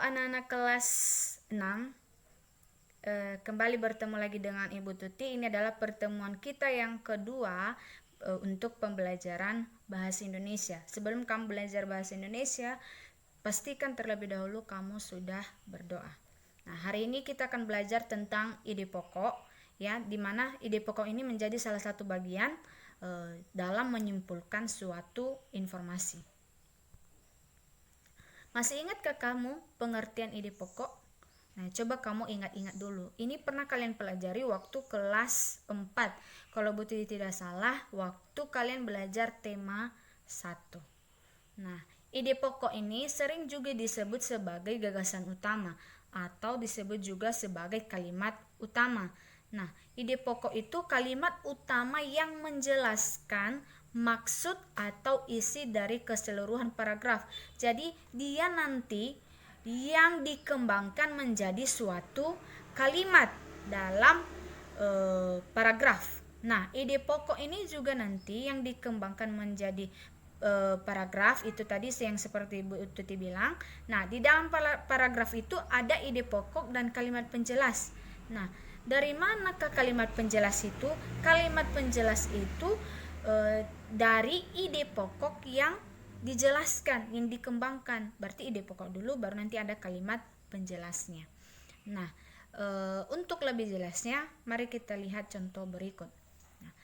anak-anak kelas 6, kembali bertemu lagi dengan Ibu Tuti. Ini adalah pertemuan kita yang kedua untuk pembelajaran bahasa Indonesia. Sebelum kamu belajar bahasa Indonesia, pastikan terlebih dahulu kamu sudah berdoa. Nah, hari ini kita akan belajar tentang ide pokok, ya, di mana ide pokok ini menjadi salah satu bagian dalam menyimpulkan suatu informasi. Masih ingatkah kamu pengertian ide pokok? Nah, coba kamu ingat-ingat dulu. Ini pernah kalian pelajari waktu kelas 4. Kalau Bu Titi tidak salah, waktu kalian belajar tema 1. Nah, ide pokok ini sering juga disebut sebagai gagasan utama atau disebut juga sebagai kalimat utama. Nah, ide pokok itu kalimat utama yang menjelaskan maksud atau isi dari keseluruhan paragraf. Jadi, dia nanti yang dikembangkan menjadi suatu kalimat dalam paragraf. Nah, ide pokok ini juga nanti yang dikembangkan menjadi paragraf itu tadi yang seperti Bu Tuti bilang. Nah, di dalam paragraf itu ada ide pokok dan kalimat penjelas. Nah, dari manakah kalimat penjelas itu? Kalimat penjelas itu dari ide pokok yang dijelaskan, yang dikembangkan. Berarti ide pokok dulu, baru nanti ada kalimat penjelasnya. Nah, untuk lebih jelasnya, mari kita lihat contoh berikut. Nah,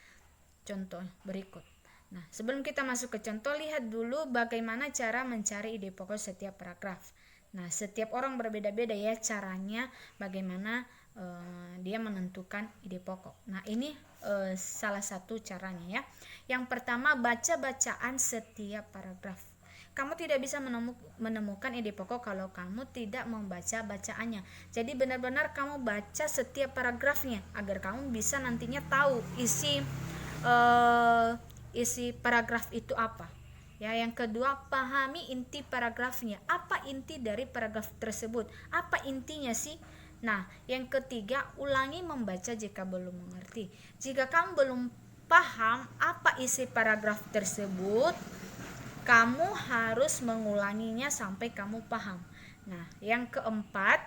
contoh berikut. Nah, sebelum kita masuk ke contoh, lihat dulu bagaimana cara mencari ide pokok setiap paragraf. Nah, setiap orang berbeda-beda ya caranya bagaimana dia menentukan ide pokok. Nah, ini salah satu caranya ya. Yang pertama, baca bacaan setiap paragraf. Kamu tidak bisa menemukan ide pokok kalau kamu tidak membaca bacaannya. Jadi benar-benar kamu baca setiap paragrafnya agar kamu bisa nantinya tahu isi paragraf itu apa. Ya, yang kedua, pahami inti paragrafnya. Apa inti dari paragraf tersebut? Apa intinya sih? Nah, yang ketiga, ulangi membaca jika belum mengerti. Jika kamu belum paham apa isi paragraf tersebut, kamu harus mengulanginya sampai kamu paham. Nah, yang keempat,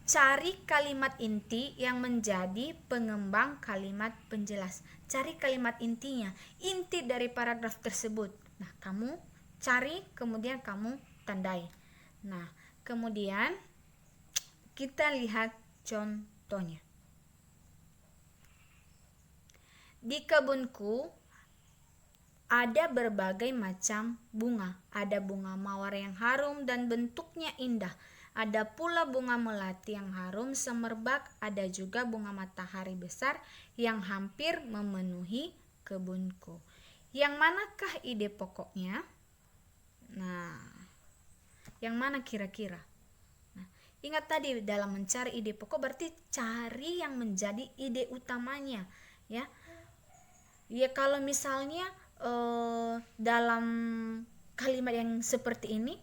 cari kalimat inti yang menjadi pengembang kalimat penjelas. Cari kalimat intinya, inti dari paragraf tersebut. Nah, kamu cari, kemudian kamu tandai. Nah, kemudian kita lihat contohnya. Di kebunku ada berbagai macam bunga. Ada bunga mawar yang harum dan bentuknya indah. Ada pula bunga melati yang harum semerbak. Ada juga bunga matahari besar yang hampir memenuhi kebunku. Yang manakah ide pokoknya? Nah, yang mana kira-kira? Nah, ingat tadi dalam mencari ide pokok berarti cari yang menjadi ide utamanya, ya. Ya, kalau misalnya dalam kalimat yang seperti ini,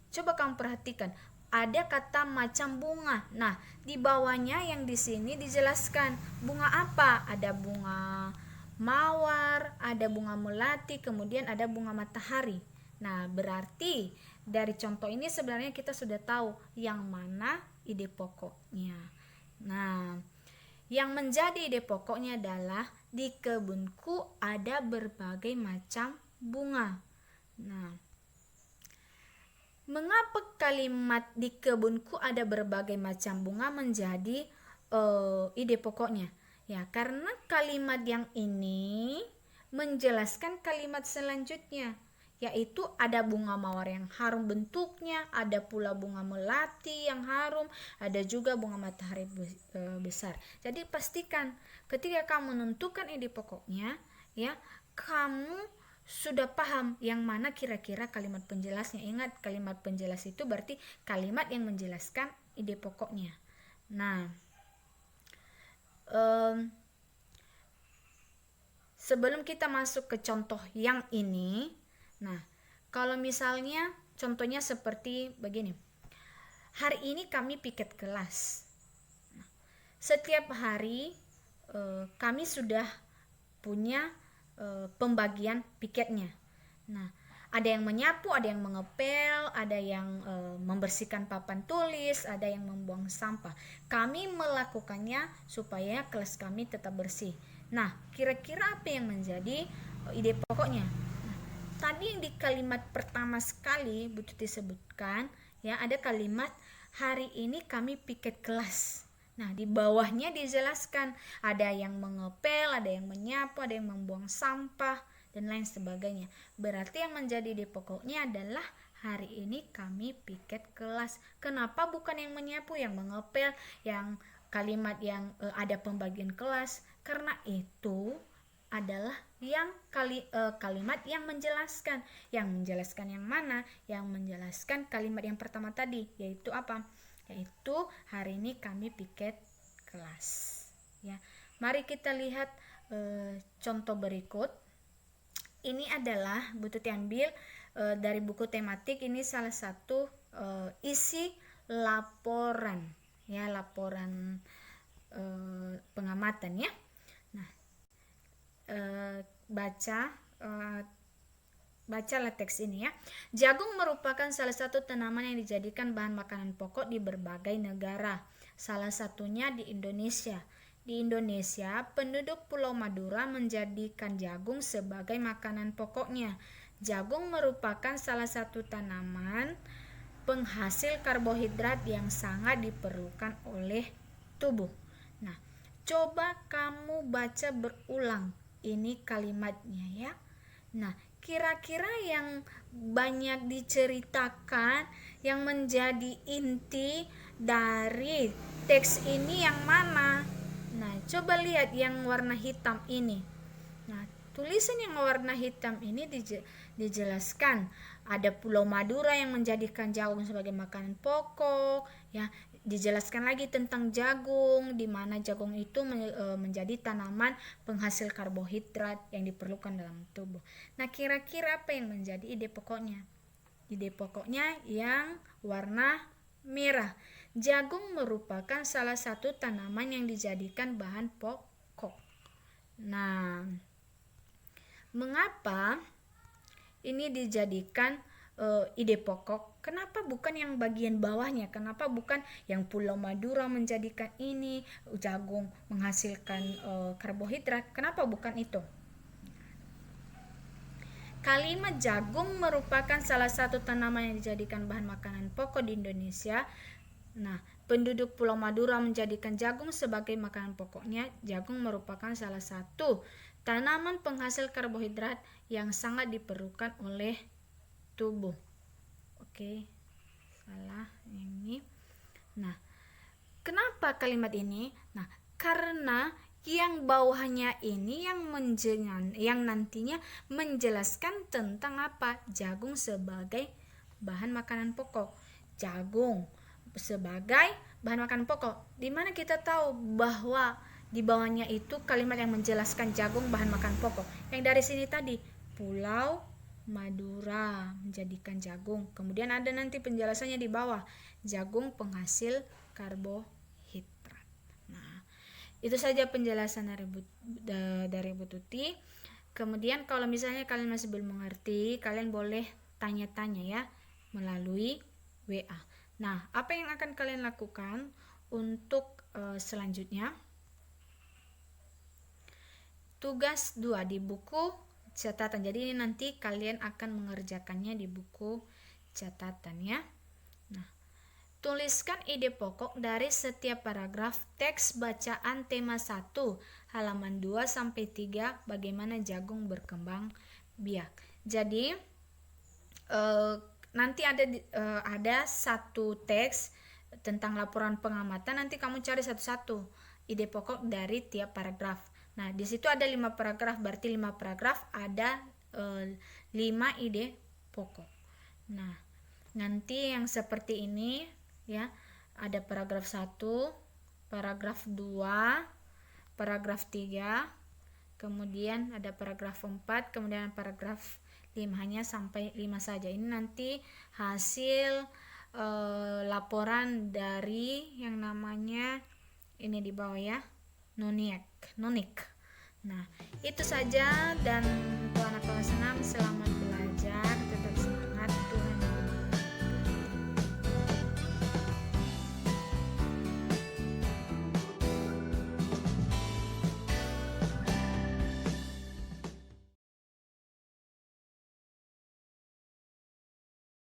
coba kamu perhatikan, ada kata macam bunga. Nah, di bawahnya yang di sini dijelaskan bunga apa? Ada bunga mawar, ada bunga melati, kemudian ada bunga matahari. Nah, berarti dari contoh ini sebenarnya kita sudah tahu yang mana ide pokoknya. Nah, yang menjadi ide pokoknya adalah di kebunku ada berbagai macam bunga. Nah, mengapa kalimat di kebunku ada berbagai macam bunga menjadi ide pokoknya? Ya, karena kalimat yang ini menjelaskan kalimat selanjutnya, yaitu ada bunga mawar yang harum bentuknya, ada pula bunga melati yang harum, ada juga bunga matahari besar. Jadi pastikan ketika kamu menentukan ide pokoknya, ya, kamu sudah paham yang mana kira-kira kalimat penjelasnya. Ingat, kalimat penjelas itu berarti kalimat yang menjelaskan ide pokoknya. Nah, sebelum kita masuk ke contoh yang ini, nah, kalau misalnya contohnya seperti begini. Hari ini kami piket kelas. Nah, setiap hari kami sudah punya pembagian piketnya. Nah, Ada yang menyapu, ada yang mengepel, ada yang membersihkan papan tulis, ada yang membuang sampah. Kami melakukannya supaya kelas kami tetap bersih. Nah, kira-kira apa yang menjadi ide pokoknya? Nah, tadi yang di kalimat pertama sekali Bu Tuti sebutkan, ya, ada kalimat hari ini kami piket kelas. Nah, di bawahnya dijelaskan ada yang mengepel, ada yang menyapu, ada yang membuang sampah, dan lain sebagainya. Berarti yang menjadi ide pokoknya adalah hari ini kami piket kelas. Kenapa bukan yang menyapu, yang mengepel, yang kalimat yang ada pembagian kelas? Karena itu adalah yang kalimat yang menjelaskan. Yang menjelaskan yang mana? Yang menjelaskan kalimat yang pertama tadi, yaitu apa? Yaitu hari ini kami piket kelas. Ya, mari kita lihat contoh berikut. Ini adalah Bu Tuti ambil dari buku tematik. Ini salah satu isi laporan, ya, laporan pengamatan, ya. Nah, bacalah teks ini, ya. Jagung merupakan salah satu tanaman yang dijadikan bahan makanan pokok di berbagai negara. Salah satunya di Indonesia. Di Indonesia, penduduk Pulau Madura menjadikan jagung sebagai makanan pokoknya. Jagung merupakan salah satu tanaman penghasil karbohidrat yang sangat diperlukan oleh tubuh. Nah, coba kamu baca berulang ini kalimatnya, ya. Nah, kira-kira yang banyak diceritakan, yang menjadi inti dari teks ini yang mana? Nah, coba lihat yang warna hitam ini. Nah, tulisan yang warna hitam ini dijelaskan ada Pulau Madura yang menjadikan jagung sebagai makanan pokok, ya. Dijelaskan lagi tentang jagung, di mana jagung itu menjadi tanaman penghasil karbohidrat yang diperlukan dalam tubuh. Nah, kira-kira apa yang menjadi ide pokoknya? Ide pokoknya yang warna merah. Jagung merupakan salah satu tanaman yang dijadikan bahan pokok. Nah, mengapa ini dijadikan ide pokok? Kenapa bukan yang bagian bawahnya? Kenapa bukan yang Pulau Madura menjadikan ini jagung menghasilkan karbohidrat? Kenapa bukan itu? Kalimat jagung merupakan salah satu tanaman yang dijadikan bahan makanan pokok di Indonesia. Nah, penduduk Pulau Madura menjadikan jagung sebagai makanan pokoknya. Jagung merupakan salah satu tanaman penghasil karbohidrat yang sangat diperlukan oleh tubuh. Oke, salah ini. Nah, kenapa kalimat ini? Nah, karena yang bawahnya ini yang nantinya menjelaskan tentang apa? Jagung sebagai bahan makanan pokok. Jagung sebagai bahan makanan pokok. Di mana kita tahu bahwa di bawahnya itu kalimat yang menjelaskan jagung bahan makanan pokok. Yang dari sini tadi, Pulau Madura menjadikan jagung. Kemudian ada nanti penjelasannya di bawah, jagung penghasil karbohidrat. Nah, itu saja penjelasan dari Bu Tuti. Kemudian kalau misalnya kalian masih belum mengerti, kalian boleh tanya-tanya, ya, melalui WA. Nah, apa yang akan kalian lakukan untuk selanjutnya? Tugas 2 di buku catatan. Jadi ini nanti kalian akan mengerjakannya di buku catatan, ya. Nah, tuliskan ide pokok dari setiap paragraf teks bacaan tema 1, halaman 2 sampai 3, bagaimana jagung berkembang biak. Jadi nanti ada satu teks tentang laporan pengamatan, nanti kamu cari satu-satu ide pokok dari tiap paragraf. Nah, di situ ada 5 paragraf, berarti 5 paragraf ada 5 ide pokok. Nah, nanti yang seperti ini, ya, ada paragraf 1, paragraf 2, paragraf 3, kemudian ada paragraf 4, kemudian paragraf 5, hanya sampai 5 saja. Ini nanti hasil laporan dari yang namanya ini di bawah, ya, nonik. Nah, itu saja, dan Tuhan akan senang. Selamat